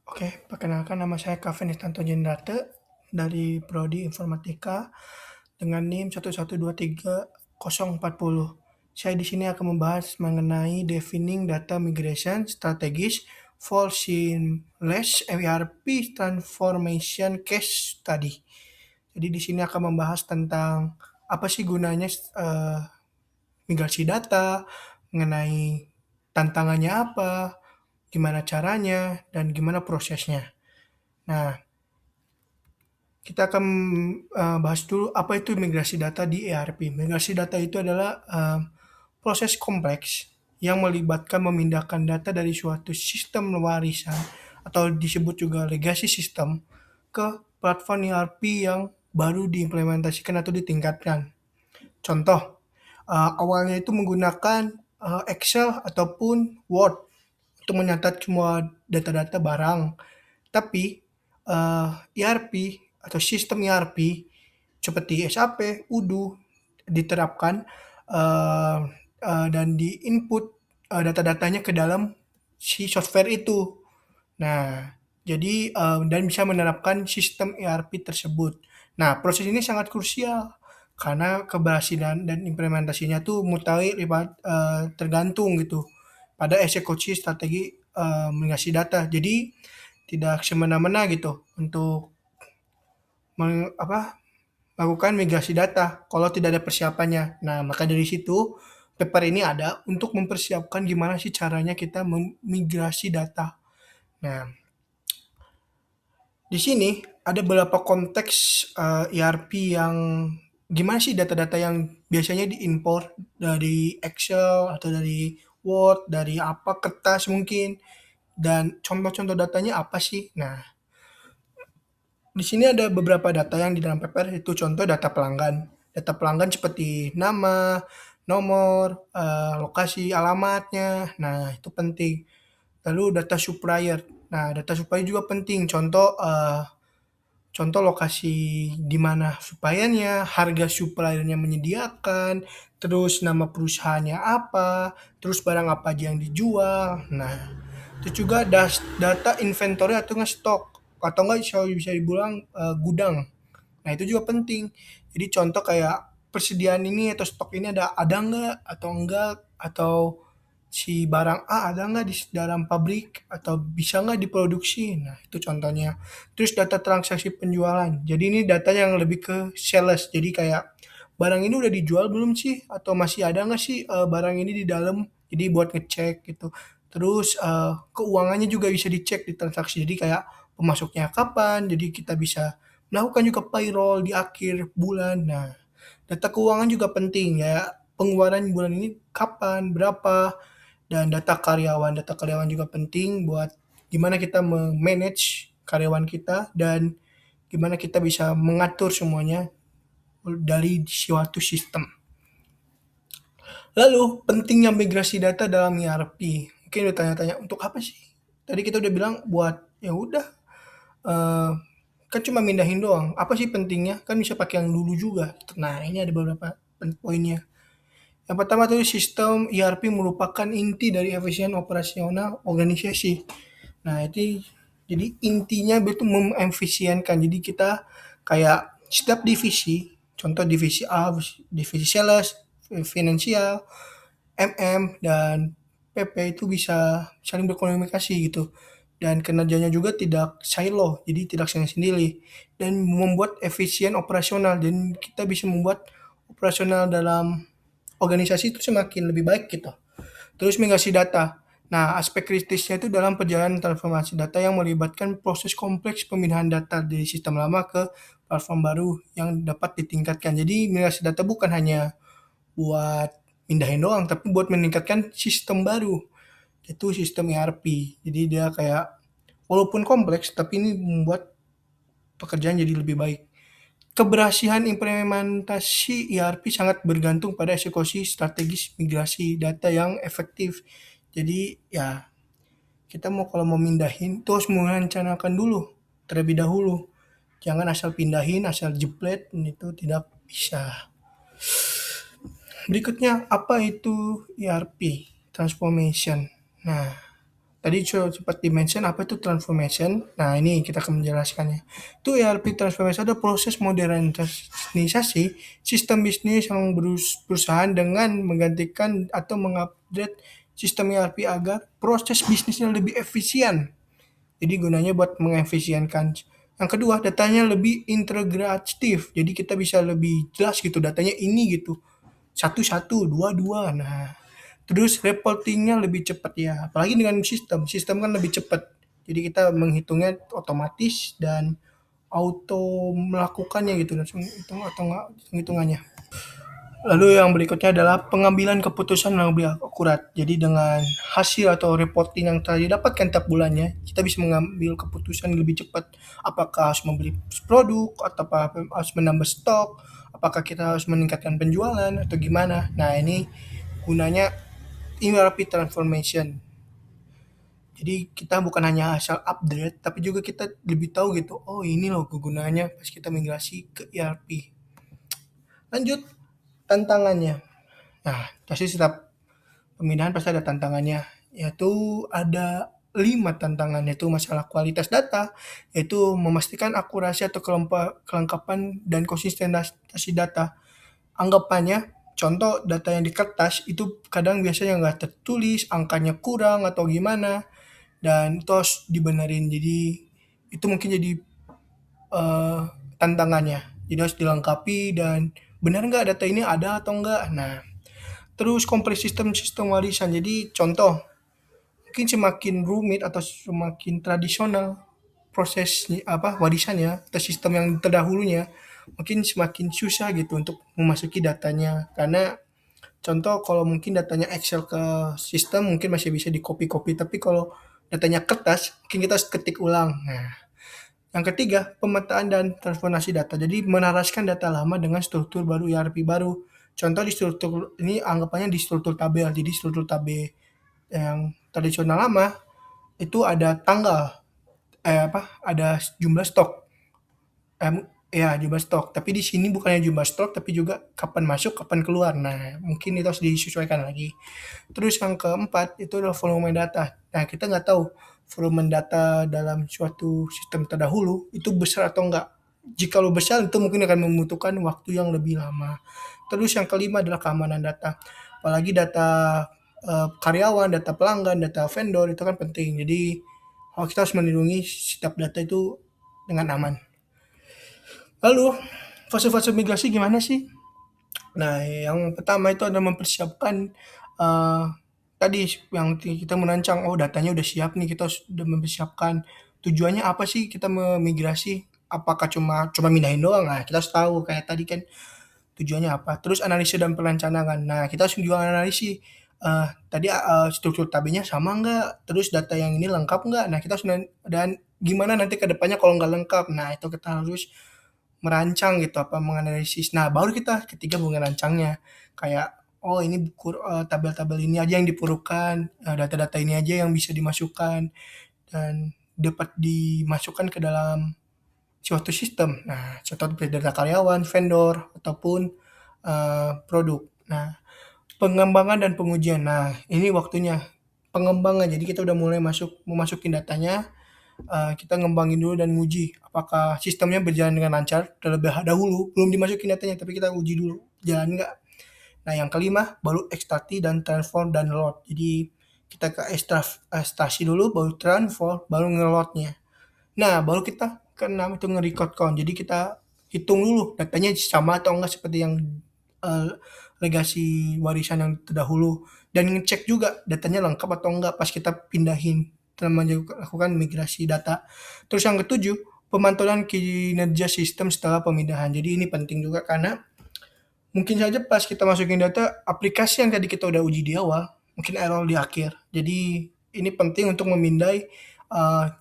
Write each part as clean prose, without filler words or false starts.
Oke, perkenalkan nama saya Kevin Istanto Jendrate dari Prodi Informatika dengan NIM 1123040. Saya di sini akan membahas mengenai defining data migration strategis for seamless ERP transformation case study. Jadi di sini akan membahas tentang apa sih gunanya migrasi data, mengenai tantangannya apa, gimana caranya, dan gimana prosesnya. Nah, kita akan bahas dulu apa itu migrasi data di ERP. Migrasi data itu adalah proses kompleks yang melibatkan memindahkan data dari suatu sistem warisan atau disebut juga legacy system ke platform ERP yang baru diimplementasikan atau ditingkatkan. Contoh, awalnya itu menggunakan Excel ataupun Word untuk mencatat semua data-data barang. Tapi ERP atau sistem ERP seperti SAP, Odoo diterapkan uh, dan diinput data-datanya ke dalam si software itu. Nah, jadi dan bisa menerapkan sistem ERP tersebut. Nah, proses ini sangat krusial karena keberhasilan dan implementasinya tuh tergantung gitu pada eksekusi strategi migrasi data. Jadi tidak semena-mena gitu untuk melakukan migrasi data kalau tidak ada persiapannya. Nah, maka dari situ paper ini ada untuk mempersiapkan gimana sih caranya kita memigrasi data. Nah, di sini ada beberapa konteks ERP yang gimana sih data-data yang biasanya diimpor dari Excel atau dari Word, dari apa kertas mungkin, dan contoh-contoh datanya apa sih? Nah, di sini ada beberapa data yang di dalam paper itu contoh data pelanggan. Data pelanggan seperti nama, nomor, lokasi alamatnya. Nah, itu penting. Lalu data supplier. Nah, data supplier juga penting. Contoh lokasi di mana suppliernya, harga suppliernya menyediakan, terus nama perusahaannya apa, terus barang apa aja yang dijual. Nah, itu juga data inventory atau nggak stok atau nggak bisa dibilang gudang. Nah, itu juga penting. Jadi contoh kayak persediaan ini atau stok ini ada nggak atau enggak, atau si barang A ada nggak di dalam pabrik atau bisa nggak diproduksi. Nah, itu contohnya. Terus data transaksi penjualan. Jadi ini data yang lebih ke sales. Jadi kayak barang ini udah dijual belum sih atau masih ada nggak sih barang ini di dalam. Jadi buat ngecek gitu. Terus keuangannya juga bisa dicek di transaksi. Jadi kayak pemasuknya kapan. Jadi kita bisa melakukan juga payroll di akhir bulan. Nah, data keuangan juga penting ya. Pengeluaran bulan ini kapan, berapa, dan data karyawan. Data karyawan juga penting buat gimana kita manage karyawan kita dan gimana kita bisa mengatur semuanya dari suatu sistem. Lalu pentingnya migrasi data dalam ERP. Mungkin bertanya-tanya untuk apa sih? Tadi kita udah bilang buat ya udah eh, kan cuma mindahin doang. Apa sih pentingnya? Kan bisa pakai yang dulu juga. Nah, ini ada beberapa poinnya. Yang pertama tuh sistem ERP merupakan inti dari efisien operasional organisasi. Nah, itu jadi intinya itu memefisienkan. Jadi kita kayak setiap divisi, contoh divisi A, divisi sales, finansial, MM, dan PP itu bisa saling berkomunikasi gitu. Dan kinerjanya juga tidak silo, jadi tidak sendiri dan membuat efisien operasional dan kita bisa membuat operasional dalam organisasi itu semakin lebih baik gitu. Terus migrasi data. Nah, aspek kritisnya itu dalam perjalanan transformasi data yang melibatkan proses kompleks pemindahan data dari sistem lama ke platform baru yang dapat ditingkatkan. Jadi migrasi data bukan hanya buat pindahin doang, tapi buat meningkatkan sistem baru, yaitu sistem ERP. Jadi dia kayak walaupun kompleks, tapi ini membuat pekerjaan jadi lebih baik. Keberhasilan implementasi ERP sangat bergantung pada eksekusi strategis migrasi data yang efektif. Jadi ya kita kalau mau mindahin terus merencanakan dulu terlebih dahulu. Jangan asal pindahin, asal jepret, itu tidak bisa. Berikutnya apa itu ERP transformation? Nah, Tadi sempat di-mention apa itu transformation. Nah, ini kita akan menjelaskannya. Itu ERP transformation adalah proses modernisasi sistem bisnis yang perusahaan dengan menggantikan atau mengupdate sistem ERP agar proses bisnisnya lebih efisien. Jadi gunanya buat mengefisienkan. Yang kedua, datanya lebih integratif. Jadi kita bisa lebih jelas gitu datanya ini gitu. Satu satu, dua dua. Nah, terus reportingnya lebih cepat ya. Apalagi dengan sistem kan lebih cepat. Jadi kita menghitungnya otomatis dan auto melakukannya gitu langsung hitung atau nggak hitungannya. Lalu yang berikutnya adalah pengambilan keputusan yang lebih akurat. Jadi dengan hasil atau reporting yang telah didapatkan tiap bulannya, kita bisa mengambil keputusan lebih cepat. Apakah harus membeli produk, atau harus menambah stok, apakah kita harus meningkatkan penjualan, atau gimana. Nah, ini gunanya ERP transformation. Jadi kita bukan hanya asal upgrade, tapi juga kita lebih tahu gitu, oh ini loh kegunaannya pas kita migrasi ke ERP. Lanjut, tantangannya. Nah, pasti setiap pemindahan pasti ada tantangannya, yaitu ada 5 tantangan, yaitu masalah kualitas data, yaitu memastikan akurasi atau kelengkapan dan konsistensi data. Anggapannya, contoh data yang di kertas itu kadang biasanya nggak tertulis, angkanya kurang atau gimana, dan itu harus dibenerin. Jadi itu mungkin jadi eh, tantangannya. Jadi harus dilengkapi dan benar nggak data ini ada atau enggak. Nah, terus kompleks sistem warisan. Jadi contoh, mungkin semakin rumit atau semakin tradisional proses apa warisannya atau sistem yang terdahulunya, mungkin semakin susah gitu untuk memasuki datanya. Karena contoh kalau mungkin datanya Excel ke sistem mungkin masih bisa di copy-copy, tapi kalau datanya kertas mungkin kita harus ketik ulang. Nah, yang ketiga, pemetaan dan transformasi data. Jadi menaraskan data lama dengan struktur baru ERP baru. Contoh di struktur ini anggapannya di struktur tabel. Jadi struktur tabel yang tradisional lama itu ada tanggal, ada jumlah stok. Ya jumlah stok. Tapi di sini bukannya jumlah stok, tapi juga kapan masuk, kapan keluar. Nah, mungkin itu harus disesuaikan lagi. Terus yang keempat itu adalah volume data. Nah, kita nggak tahu volume data dalam suatu sistem terdahulu itu besar atau enggak. Jika lo besar itu mungkin akan membutuhkan waktu yang lebih lama. Terus yang kelima adalah keamanan data. Apalagi data karyawan, data pelanggan, data vendor itu kan penting. Jadi kita harus melindungi setiap data itu dengan aman. Lalu fase-fase migrasi gimana sih? Nah, yang pertama itu adalah mempersiapkan eh, tadi yang kita merancang, oh datanya udah siap nih, kita sudah mempersiapkan tujuannya apa sih kita memigrasi? Apakah cuma cuma mindahin doang? Nah, kita harus tahu kayak tadi kan tujuannya apa. Terus analisis dan perencanaan. Nah, kita harus juga analisis tadi struktur tabelnya sama nggak? Terus data yang ini lengkap nggak? Nah, kita harus dan gimana nanti ke depannya kalau nggak lengkap. Nah, itu kita harus merancang gitu apa menganalisis. Nah, baru kita ketiga merancangnya. Kayak oh ini tabel-tabel ini aja yang diperlukan, data-data ini aja yang bisa dimasukkan dan dapat dimasukkan ke dalam suatu sistem. Nah, contoh data karyawan, vendor ataupun produk. Nah, pengembangan dan pengujian. Nah, ini waktunya pengembangan. Jadi kita udah mulai memasukin datanya, kita ngembangin dulu dan nguji apakah sistemnya berjalan dengan lancar terlebih dahulu, belum dimasukin datanya tapi kita uji dulu jalan nggak. Nah, yang kelima baru ekstraksi dan transform dan load. Jadi kita ke ekstraksi dulu, baru transform, baru ngeloadnya. Nah, baru kita keenam itu nge-record count. Jadi kita hitung dulu datanya sama atau enggak seperti yang eh, legasi warisan yang terdahulu, dan ngecek juga datanya lengkap atau enggak pas kita pindahin dalam melakukan migrasi data. Terus yang ketujuh, pemantauan kinerja sistem setelah pemindahan. Jadi ini penting juga karena mungkin saja pas kita masukin data aplikasi yang tadi kita udah uji di awal, mungkin error di akhir. Jadi ini penting untuk memindai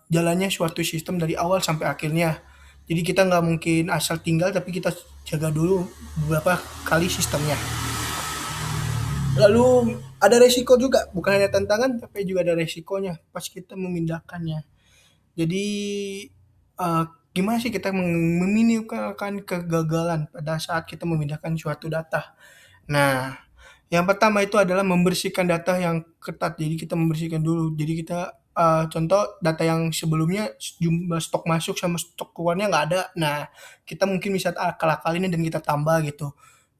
jalannya suatu sistem dari awal sampai akhirnya. Jadi kita nggak mungkin asal tinggal, tapi kita jaga dulu beberapa kali sistemnya. Lalu ada resiko juga, bukan hanya tantangan, tapi juga ada resikonya pas kita memindahkannya. Jadi eh, gimana sih kita meminimalkan kegagalan pada saat kita memindahkan suatu data? Nah, yang pertama itu adalah membersihkan data yang ketat. Jadi kita membersihkan dulu. Jadi kita contoh data yang sebelumnya jumlah stok masuk sama stok keluarnya nggak ada. Nah, kita mungkin bisa akal-akalin dan kita tambah gitu.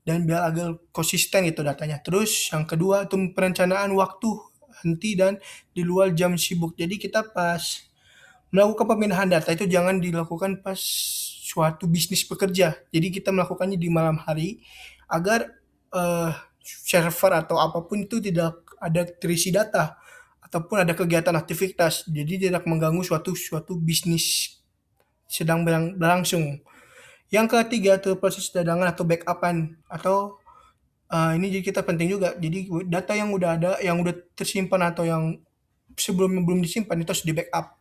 Dan biar agak konsisten gitu datanya. Terus yang kedua itu perencanaan waktu henti dan di luar jam sibuk. Jadi kita pas melakukan pemindahan data itu jangan dilakukan pas suatu bisnis bekerja. Jadi kita melakukannya di malam hari agar server atau apapun itu tidak ada terisi data ataupun ada kegiatan aktivitas. Jadi tidak mengganggu suatu suatu bisnis sedang berlangsung. Yang ketiga itu proses cadangan atau backupan atau ini jadi kita penting juga. Jadi data yang udah ada, yang udah tersimpan atau yang sebelumnya belum disimpan itu harus di-backup.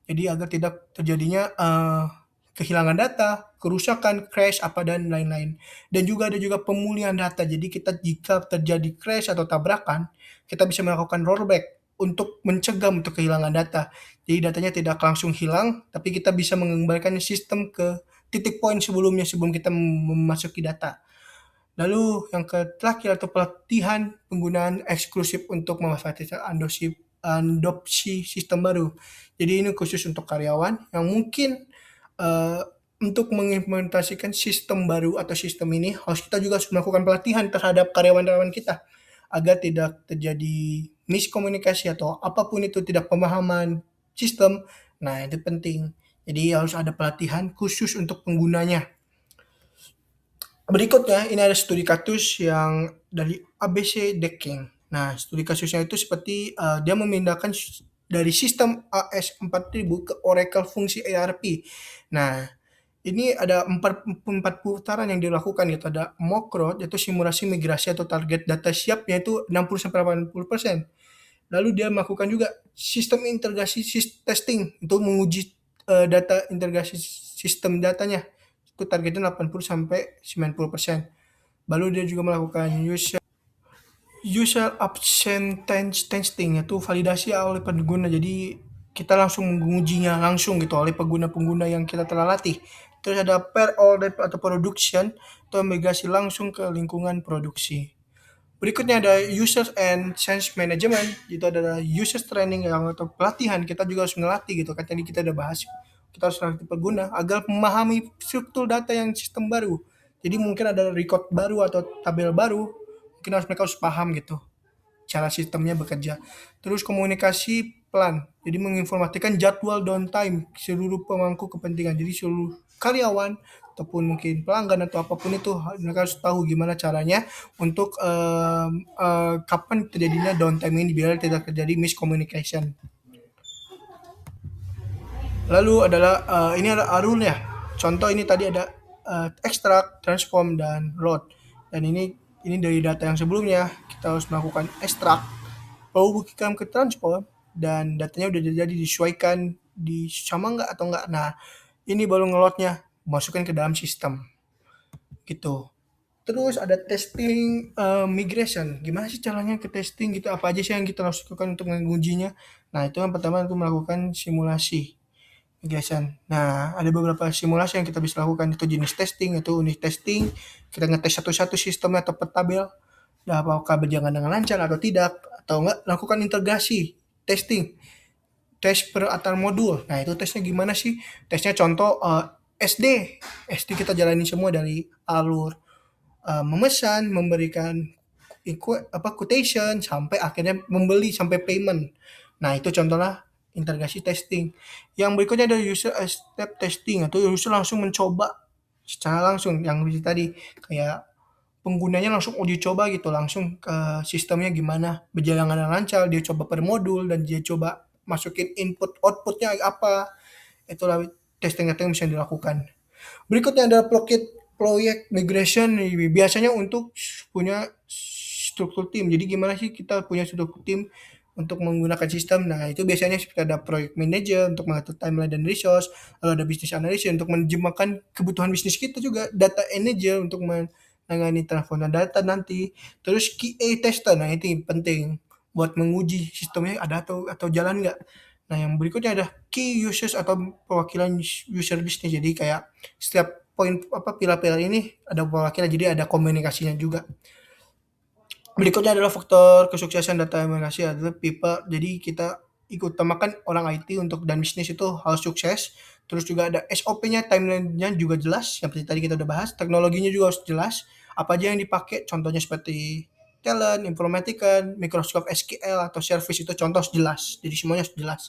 Jadi agar tidak terjadinya kehilangan data, kerusakan, crash, apa dan lain-lain. Dan juga ada juga pemulihan data. Jadi kita jika terjadi crash atau tabrakan, kita bisa melakukan rollback untuk mencegah untuk kehilangan data. Jadi datanya tidak langsung hilang, tapi kita bisa mengembalikan sistem ke titik poin sebelumnya sebelum kita memasuki data. Lalu yang terakhir atau pelatihan penggunaan eksklusif untuk memanfaatkan adopsi sistem baru. Jadi ini khusus untuk karyawan yang mungkin eh, untuk mengimplementasikan sistem baru atau sistem ini harus kita juga harus melakukan pelatihan terhadap karyawan-karyawan kita agar tidak terjadi miskomunikasi atau apapun itu tidak pemahaman sistem. Nah, itu penting. Jadi harus ada pelatihan khusus untuk penggunanya. Berikutnya, ini ada studi kasus yang dari ABC Decking. Nah, studi kasusnya itu seperti dia memindahkan dari sistem AS4000 ke Oracle fungsi ERP. Nah, ini ada empat putaran yang dilakukan gitu. Ada mock road, yaitu simulasi migrasi atau target data siapnya itu 60-80%. Lalu dia melakukan juga sistem integrasi testing untuk menguji data integrasi sistem datanya. Itu targetnya 80-90%. Lalu dia juga melakukan user acceptance testing, yaitu validasi oleh pengguna. Jadi kita langsung mengujinya langsung gitu oleh pengguna-pengguna yang kita telah latih. Terus ada pair order atau production, atau migrasi langsung ke lingkungan produksi. Berikutnya ada users and change management, itu adalah users training yang atau pelatihan. Kita juga harus melatih gitu kan, tadi kita udah bahas. Kita harus melatih pengguna agar memahami struktur data yang sistem baru. Jadi mungkin ada record baru atau tabel baru, mungkin mereka harus paham gitu cara sistemnya bekerja. Terus komunikasi plan, jadi menginformasikan jadwal downtime seluruh pemangku kepentingan. Jadi seluruh karyawan ataupun mungkin pelanggan atau apapun itu mereka harus tahu gimana caranya untuk kapan terjadinya downtime ini biar tidak terjadi miscommunication. Lalu adalah ini ada arun ya. Contoh ini tadi ada extract, transform dan load. Dan ini dari data yang sebelumnya kita harus melakukan extract, lalu bukan ke transform dan datanya udah jadi disesuaikan di sama nggak atau nggak. Nah, ini baru ngelotnya masukkan ke dalam sistem gitu. Terus ada testing migration. Gimana sih caranya ke testing gitu? Apa aja sih yang kita harus lakukan untuk mengujinya? Nah, itu yang pertama itu melakukan simulasi migration. Nah, ada beberapa simulasi yang kita bisa lakukan, itu jenis testing, itu unit testing. Kita ngetes satu-satu sistemnya atau per tabel. Nah, apakah berjalan dengan lancar atau tidak, atau enggak lakukan integrasi testing, tes per antar modul. Nah, itu tesnya gimana sih? Tesnya contoh SD kita jalani semua dari alur memesan, memberikan quotation sampai akhirnya membeli sampai payment. Nah, itu contohnya integrasi testing. Yang berikutnya ada user step testing, atau user langsung mencoba secara langsung yang tadi kayak penggunanya langsung uji coba gitu, langsung ke sistemnya gimana, berjalan dengan lancar, dia coba per modul dan dia coba masukin input outputnya apa. Itulah testing yang bisa dilakukan. Berikutnya ada proyek migration, biasanya untuk punya struktur tim. Jadi gimana sih kita punya struktur tim untuk menggunakan sistem. Nah, itu biasanya seperti ada project manager untuk mengatur timeline dan resource, lalu ada business analyst untuk menerjemahkan kebutuhan bisnis kita, juga data manager untuk menangani transformasi data nanti. Terus QA tester, nah itu penting buat menguji sistemnya ada atau jalan nggak. Nah, yang berikutnya ada key users atau perwakilan user bisnis. Jadi kayak setiap poin pilar-pilar ini ada perwakilan, jadi ada komunikasinya juga. Berikutnya adalah faktor kesuksesan data migrasi adalah people. Jadi kita ikut utamakan orang IT untuk dan bisnis itu harus sukses. Terus juga ada SOP-nya, timeline-nya juga jelas, yang seperti tadi kita udah bahas. Teknologinya juga harus jelas, apa aja yang dipakai, contohnya seperti talent, informatika, Microsoft SQL, atau service itu contoh harus jelas. Jadi semuanya harus jelas.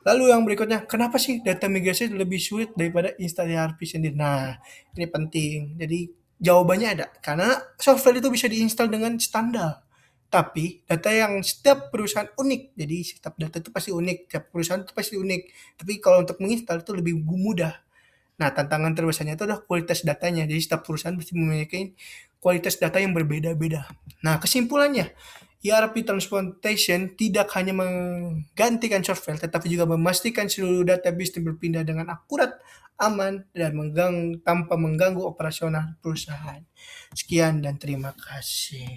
Lalu yang berikutnya, kenapa sih data migrasi lebih sulit daripada install ERP sendiri? Nah, ini penting. Jadi jawabannya ada, karena software itu bisa diinstal dengan standar. Tapi data yang setiap perusahaan unik, jadi setiap data itu pasti unik, setiap perusahaan itu pasti unik. Tapi kalau untuk menginstal itu lebih mudah. Nah, tantangan terbesarnya itu adalah kualitas datanya. Jadi setiap perusahaan pasti memiliki kualitas data yang berbeda-beda. Nah, kesimpulannya, ERP Transplantation tidak hanya menggantikan software, tetapi juga memastikan seluruh database berpindah dengan akurat, aman, dan tanpa mengganggu operasional perusahaan. Sekian dan terima kasih.